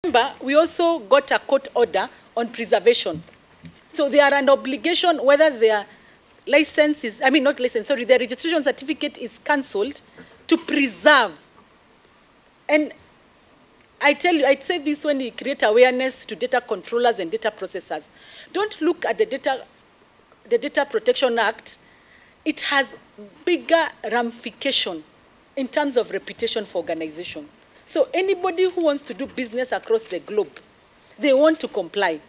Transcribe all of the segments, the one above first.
Remember, we also got a court order on preservation. So they are an obligation whether their license is, I mean not license, sorry, their registration certificate is cancelled to preserve. And I tell you, I say this when we create awareness to data controllers and data processors. Don't look at the Data Protection Act. It has bigger ramification in terms of reputation for organization. So anybody who wants to do business across the globe, they want to comply.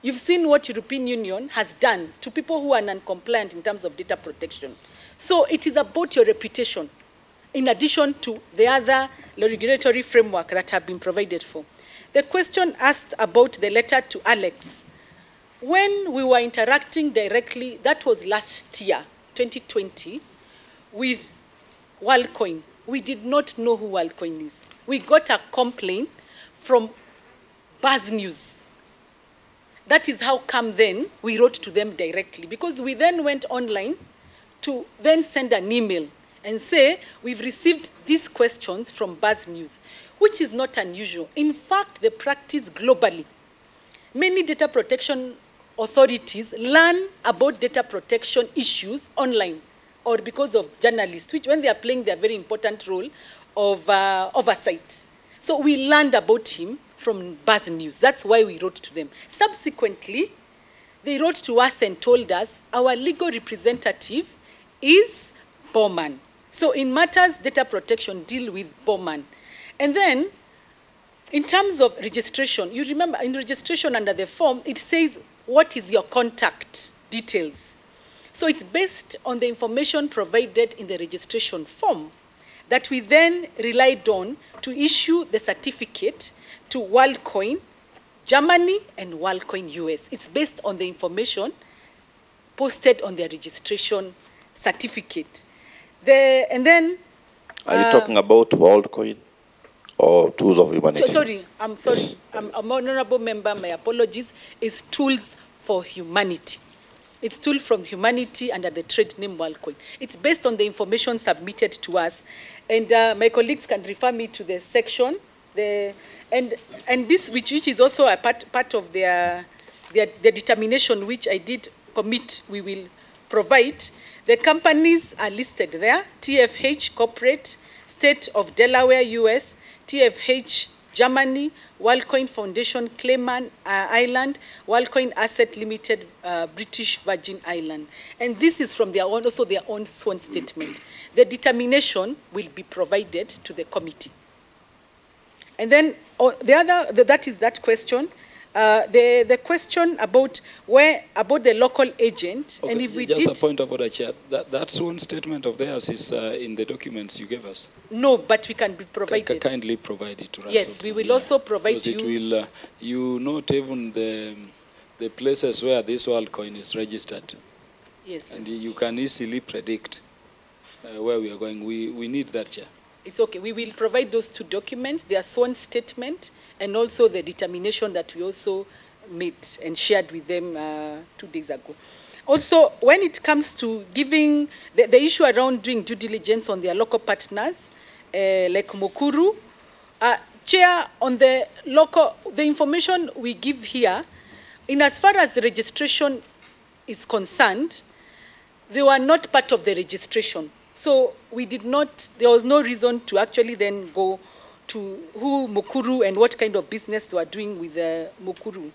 You've seen what European Union has done to people who are non-compliant in terms of data protection. So it is about your reputation, in addition to the other regulatory framework that have been provided for. The question asked about the letter to Alex. When we were interacting directly, that was last year, 2020, with Worldcoin, we did not know who Worldcoin is. We got a complaint from Buzz News. That is how come then we wrote to them directly, because we then went online to then send an email and say, we've received these questions from Buzz News, which is not unusual. In fact, the practice globally, many data protection authorities learn about data protection issues online or because of journalists, which when they are playing their very important role of oversight. So we learned about him from Buzz News. That's why we wrote to them. Subsequently, they wrote to us and told us our legal representative is Bowman. So in matters data protection, deal with Bowman. And then, in terms of registration, you remember in registration under the form, it says, what is your contact details? So it's based on the information provided in the registration form that we then relied on to issue the certificate to Worldcoin Germany and Worldcoin US. It's based on the information posted on their registration certificate. And then... Are you talking about Worldcoin or Tools of Humanity? I'm sorry. Yes. I'm an honorable member, my apologies. It's Tools for Humanity. It's Tool from Humanity under the trade name Worldcoin. It's based on the information submitted to us. And my colleagues can refer me to the section. And this, which is also a part of the determination, which I did commit we will provide. The companies are listed there: TFH Corporate, State of Delaware, US, TFH Germany, Worldcoin Foundation, Cayman Island, Worldcoin Asset Limited, British Virgin Island. And this is from also their own sworn statement. The determination will be provided to the committee. And then that is that question. The question about the local agent, okay, and if we just a point of order, Chair. That sworn statement of theirs is in the documents you gave us. No, but we can be provided. Kindly provide it to us. Yes, we will also provide you. It will, you note even the places where this Worldcoin is registered. Yes. And you can easily predict where we are going. We need that, Chair. It's okay. We will provide those two documents, their sworn statement, and also the determination that we also made and shared with them 2 days ago. Also, when it comes to giving the issue around doing due diligence on their local partners, like Mukuru, Chair, on the information we give here, in as far as the registration is concerned, they were not part of the registration. So we did not, there was no reason to actually then go to who Mukuru and what kind of business they were doing with Mukuru.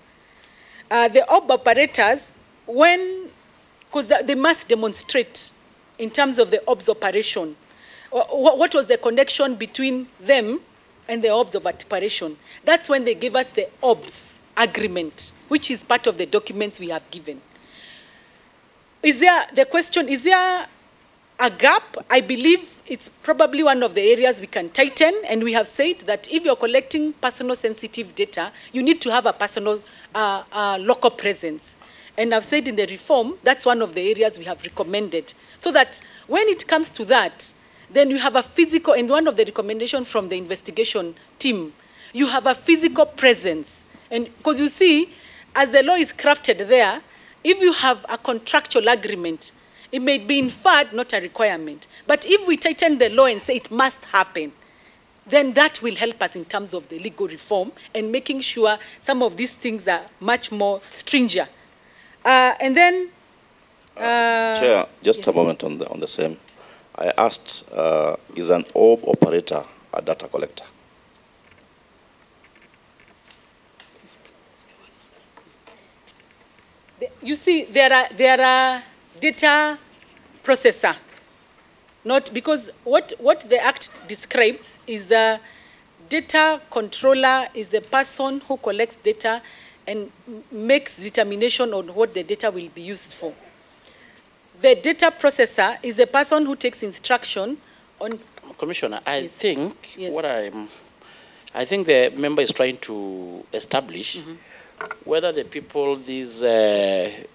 The OB operators, because they must demonstrate in terms of the OBS operation, what was the connection between them and the OBS of operation. That's when they gave us the OBS agreement, which is part of the documents we have given. Is there a gap? I believe it's probably one of the areas we can tighten, and we have said that if you're collecting personal sensitive data, you need to have a personal local presence. And I've said in the reform, that's one of the areas we have recommended, so that when it comes to that, then you have a physical, and one of the recommendations from the investigation team, you have a physical presence. And because you see, as the law is crafted there, if you have a contractual agreement, it may be inferred, not a requirement. But if we tighten the law and say it must happen, then that will help us in terms of the legal reform and making sure some of these things are much more stringent. And then... Chair, just yes. a moment on the same. I asked, is an orb operator a data collector? You see, there are data processor, not because what the Act describes is the data controller is the person who collects data and makes determination on what the data will be used for. The data processor is the person who takes instruction on... Commissioner, I Yes. think Yes. I think the member is trying to establish whether the people this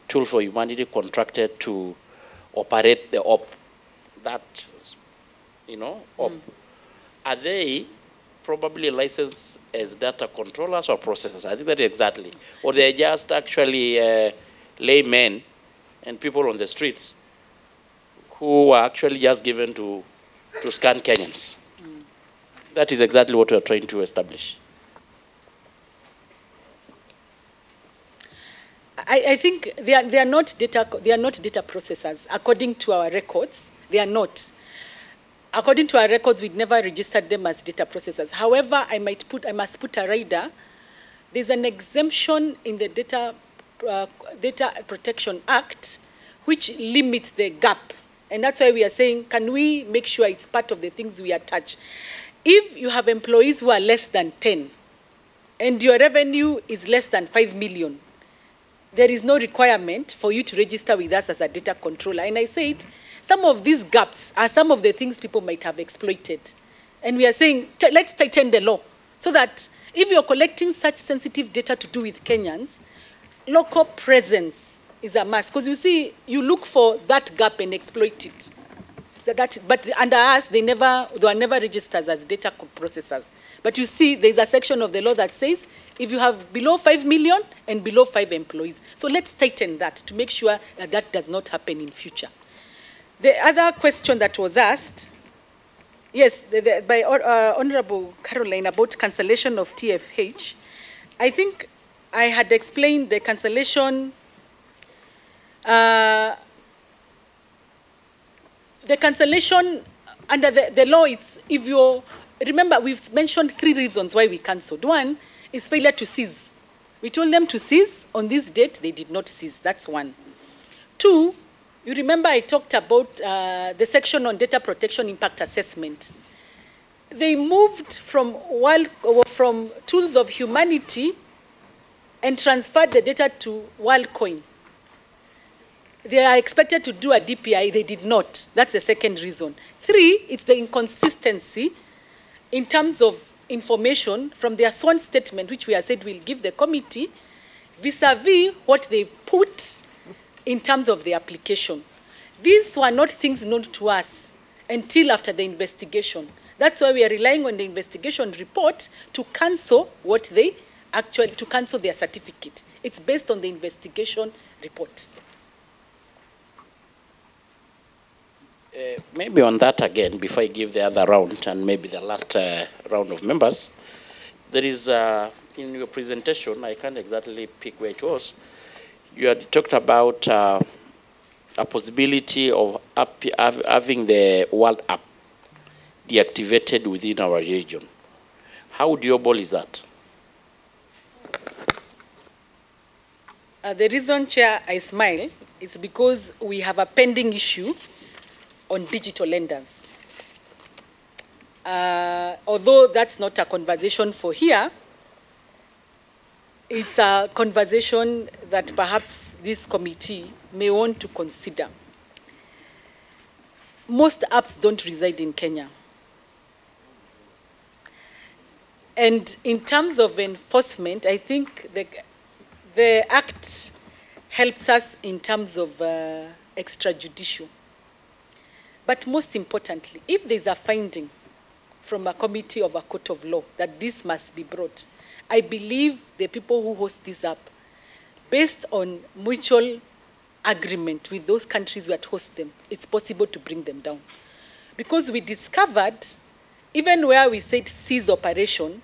tool for humanity contracted to operate the op, that, op, are they probably licensed as data controllers or processors? I think that exactly. Or they're just actually laymen and people on the streets who are actually just given to scan Kenyans. That is exactly what we are trying to establish. I think they are not data processors according to our records. They are not. According to our records, we'd never registered them as data processors. However, I must put a rider. There's an exemption in the Data Protection Act which limits the gap. And that's why we are saying, can we make sure it's part of the things we attach? If you have employees who are less than 10 and your revenue is less than 5 million, there is no requirement for you to register with us as a data controller. And I said, some of these gaps are some of the things people might have exploited. And we are saying, let's tighten the law so that if you're collecting such sensitive data to do with Kenyans, local presence is a must. Because you see, you look for that gap and exploit it. But under us, they were never registered as data processors. But you see, there's a section of the law that says, if you have below 5 million and below 5 employees. So let's tighten that to make sure that that does not happen in future. The other question that was asked, yes, by Honorable Caroline about cancellation of TFH, I think I had explained the cancellation. The cancellation under the law is, if you remember, we've mentioned 3 reasons why we cancelled. One is failure to seize. We told them to seize on this date, they did not seize. That's one. 2, you remember I talked about the section on data protection impact assessment. They moved from tools of humanity and transferred the data to Worldcoin. They are expected to do a DPI, they did not. That's the second reason. 3, it's the inconsistency in terms of information from their sworn statement, which we have said we'll give the committee, vis-a-vis what they put in terms of the application. These were not things known to us until after the investigation. That's why we are relying on the investigation report to cancel to cancel their certificate. It's based on the investigation report. Maybe on that again, before I give the other round and maybe the last round of members, there is, in your presentation, I can't exactly pick where it was, you had talked about a possibility of having the World app deactivated within our region. How doable is that? The reason, Chair, I smile is because we have a pending issue on digital lenders. Although that's not a conversation for here, it's a conversation that perhaps this committee may want to consider. Most apps don't reside in Kenya. And in terms of enforcement, I think the Act helps us in terms of extrajudicial. But most importantly, if there's a finding from a committee of a court of law that this must be brought, I believe the people who host this app, based on mutual agreement with those countries that host them, it's possible to bring them down. Because we discovered even where we said cease operation,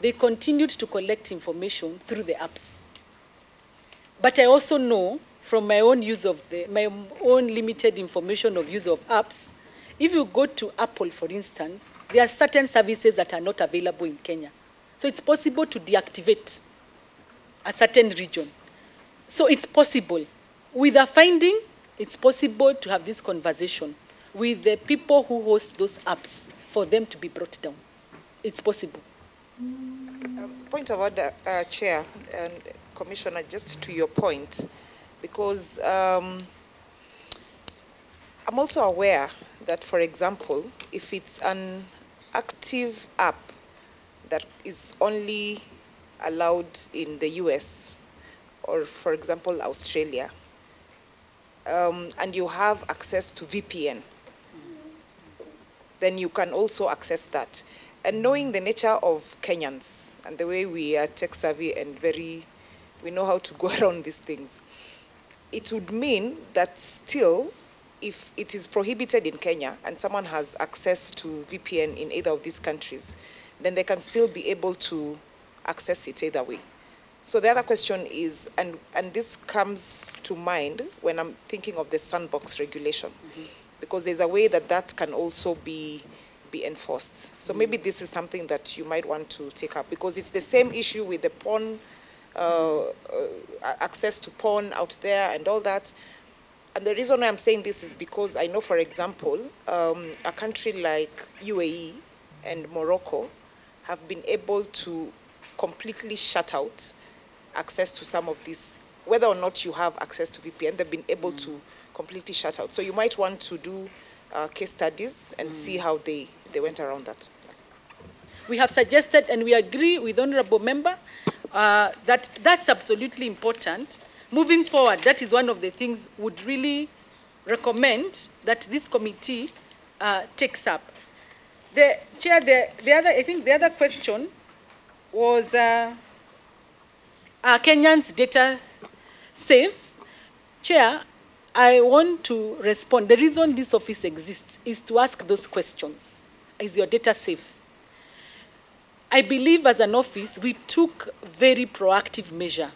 they continued to collect information through the apps. But I also know from my own use of my own limited information of use of apps, if you go to Apple, for instance, there are certain services that are not available in Kenya. So it's possible to deactivate a certain region. So it's possible. With a finding, it's possible to have this conversation with the people who host those apps for them to be brought down. It's possible. Point of order, Chair and Commissioner, just to your point, because I'm also aware that, for example, if it's an active app that is only allowed in the US or, for example, Australia, and you have access to VPN, then you can also access that. And knowing the nature of Kenyans and the way we are tech savvy and we know how to go around these things, it would mean that still, if it is prohibited in Kenya and someone has access to VPN in either of these countries, then they can still be able to access it either way. So the other question is, and this comes to mind when I'm thinking of the sandbox regulation, because there's a way that that can also be enforced. So maybe this is something that you might want to take up, because it's the same issue with the porn, access to porn out there and all that. And the reason why I'm saying this is because I know, for example, a country like UAE and Morocco have been able to completely shut out access to some of these. Whether or not you have access to VPN, they've been able to completely shut out. So you might want to do case studies and see how they went around that. We have suggested, and we agree with Honorable Member, that that's absolutely important. Moving forward, that is one of the things would really recommend that this committee takes up. The Chair, I think the other question was, are Kenyans' data safe? Chair, I want to respond. The reason this office exists is to ask those questions. Is your data safe? I believe as an office, we took very proactive measure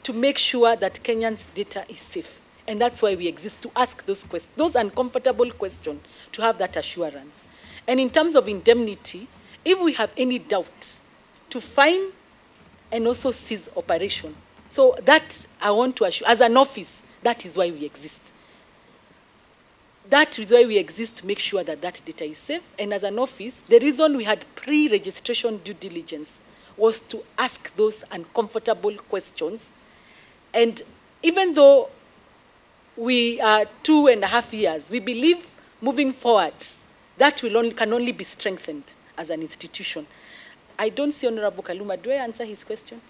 to make sure that Kenyans' data is safe. And that's why we exist, to ask those questions, those uncomfortable questions, to have that assurance. And in terms of indemnity, if we have any doubt, to fine and also cease operation. So that I want to assure, as an office, that is why we exist. That is why we exist, to make sure that that data is safe. And as an office, the reason we had pre-registration due diligence was to ask those uncomfortable questions. And even though we are 2.5 years, we believe moving forward, that can only be strengthened as an institution. I don't see Honorable Kaluma. Do I answer his question?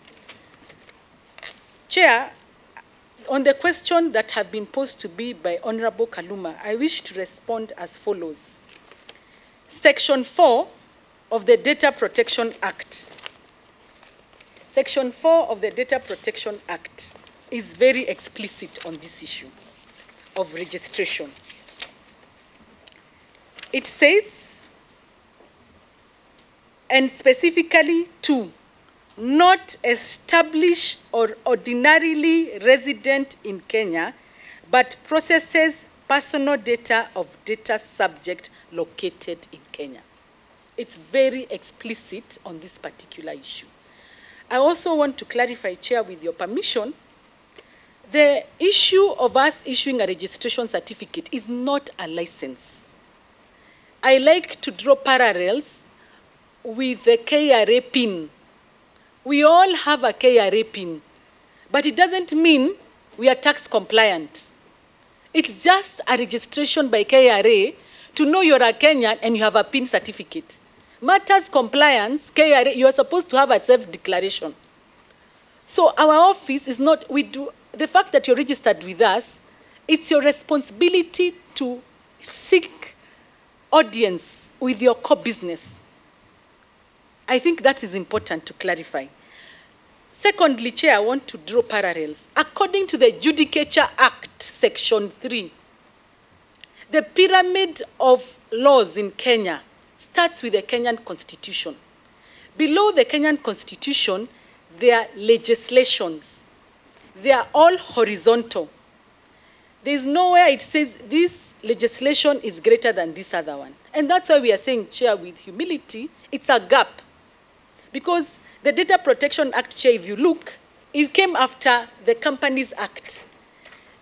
Chair, on the question that have been posed to me by Honorable Kaluma, I wish to respond as follows. Section 4 of the Data Protection Act. Section 4 of the Data Protection Act is very explicit on this issue of registration. It says, and specifically to not establish or ordinarily resident in Kenya, but processes personal data of data subject located in Kenya. It's very explicit on this particular issue. I also want to clarify, Chair, with your permission, the issue of us issuing a registration certificate is not a license. I like to draw parallels with the KRA PIN. We all have a KRA PIN, but it doesn't mean we are tax compliant. It's just a registration by KRA to know you're a Kenyan and you have a PIN certificate. Matters compliance, KRA, you are supposed to have a self-declaration. So our office is not, the fact that you're registered with us, it's your responsibility to seek audience with your core business. I think that is important to clarify. Secondly, Chair, I want to draw parallels. According to the Judicature Act, Section 3, the pyramid of laws in Kenya starts with the Kenyan Constitution. Below the Kenyan Constitution, there are legislations. They are all horizontal. There is nowhere it says this legislation is greater than this other one. And that's why we are saying, Chair, with humility, it's a gap. Because the Data Protection Act, Chair, if you look, it came after the Companies Act.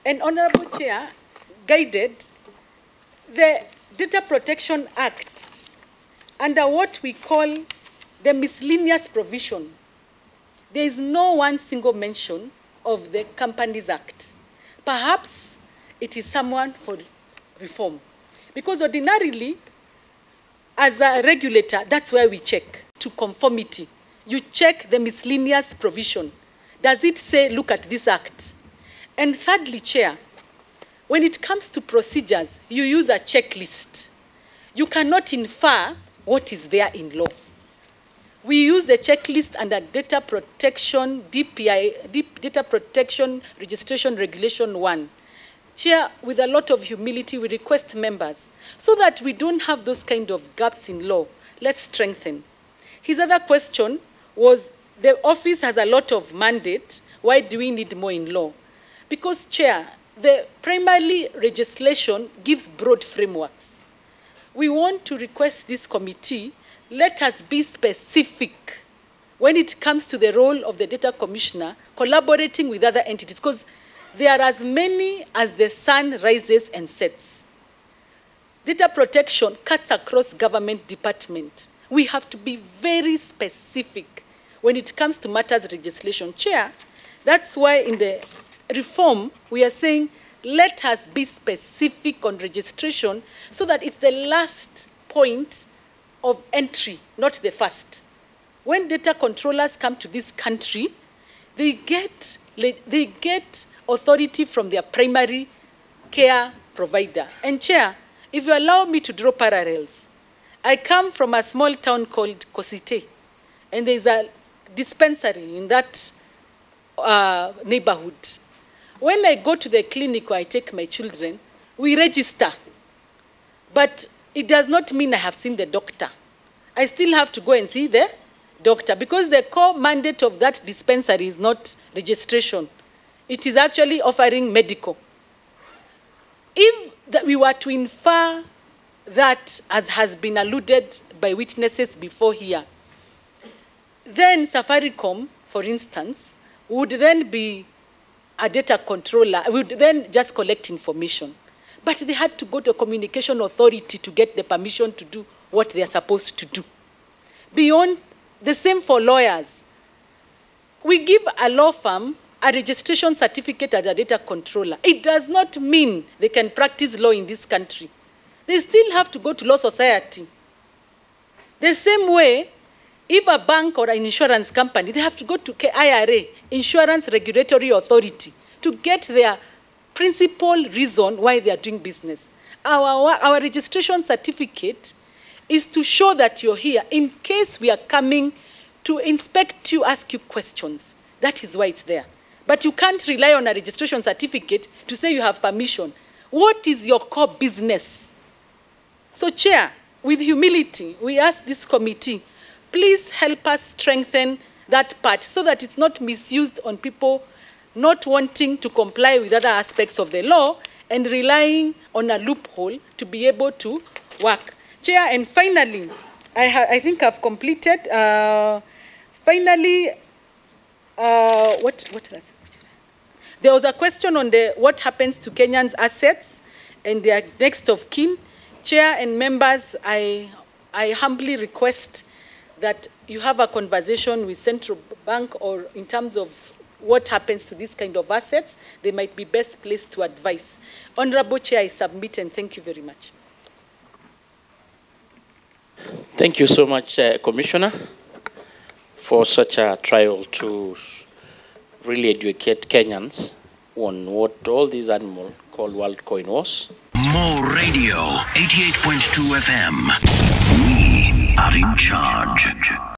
And Honorable Chair guided the Data Protection Act under what we call the miscellaneous provision. There is no one single mention of the Companies Act. Perhaps it is someone for reform. Because ordinarily, as a regulator, that's where we check to conformity. You check the miscellaneous provision. Does it say, look at this act? And thirdly, Chair, when it comes to procedures, you use a checklist. You cannot infer what is there in law. We use the checklist under Data Protection, Data Protection Registration Regulation 1. Chair, with a lot of humility, we request members, so that we don't have those kind of gaps in law, let's strengthen. His other question was, the office has a lot of mandate, why do we need more in law? Because, Chair, the primary legislation gives broad frameworks. We want to request this committee, let us be specific when it comes to the role of the data commissioner collaborating with other entities, because there are as many as the sun rises and sets. Data protection cuts across government department. We have to be very specific when it comes to matters legislation. Chair, that's why in the reform we are saying let us be specific on registration so that it's the last point of entry, not the first. When data controllers come to this country, they get authority from their primary care provider. And Chair, if you allow me to draw parallels, I come from a small town called Kosite, and there's a dispensary in that neighborhood. When I go to the clinic or I take my children, we register. But it does not mean I have seen the doctor. I still have to go and see the doctor because the core mandate of that dispensary is not registration. It is actually offering medical. If we were to infer that, as has been alluded by witnesses before here, then Safaricom, for instance, would then be a data controller, would then just collect information. But they had to go to a communication authority to get the permission to do what they are supposed to do. Beyond, the same for lawyers. We give a law firm a registration certificate as a data controller. It does not mean they can practice law in this country. They still have to go to law society. The same way, if a bank or an insurance company, they have to go to IRA, Insurance Regulatory Authority, to get their principal reason why they are doing business. Our registration certificate is to show that you're here in case we are coming to inspect you, ask you questions. That is why it's there. But you can't rely on a registration certificate to say you have permission. What is your core business? So, Chair, with humility, we ask this committee, please help us strengthen that part so that it's not misused on people not wanting to comply with other aspects of the law and relying on a loophole to be able to work. Chair, and finally, I think I've completed. Finally, what else? There was a question on what happens to Kenyans' assets and their next of kin. Chair and members, I humbly request that you have a conversation with Central Bank or in terms of what happens to this kind of assets. They might be best placed to advise. Honorable Chair, I submit and thank you very much. Thank you so much, Commissioner, for such a trial to really educate Kenyans on what all these animals called Worldcoin was. More Radio, 88.2 FM. We are in charge.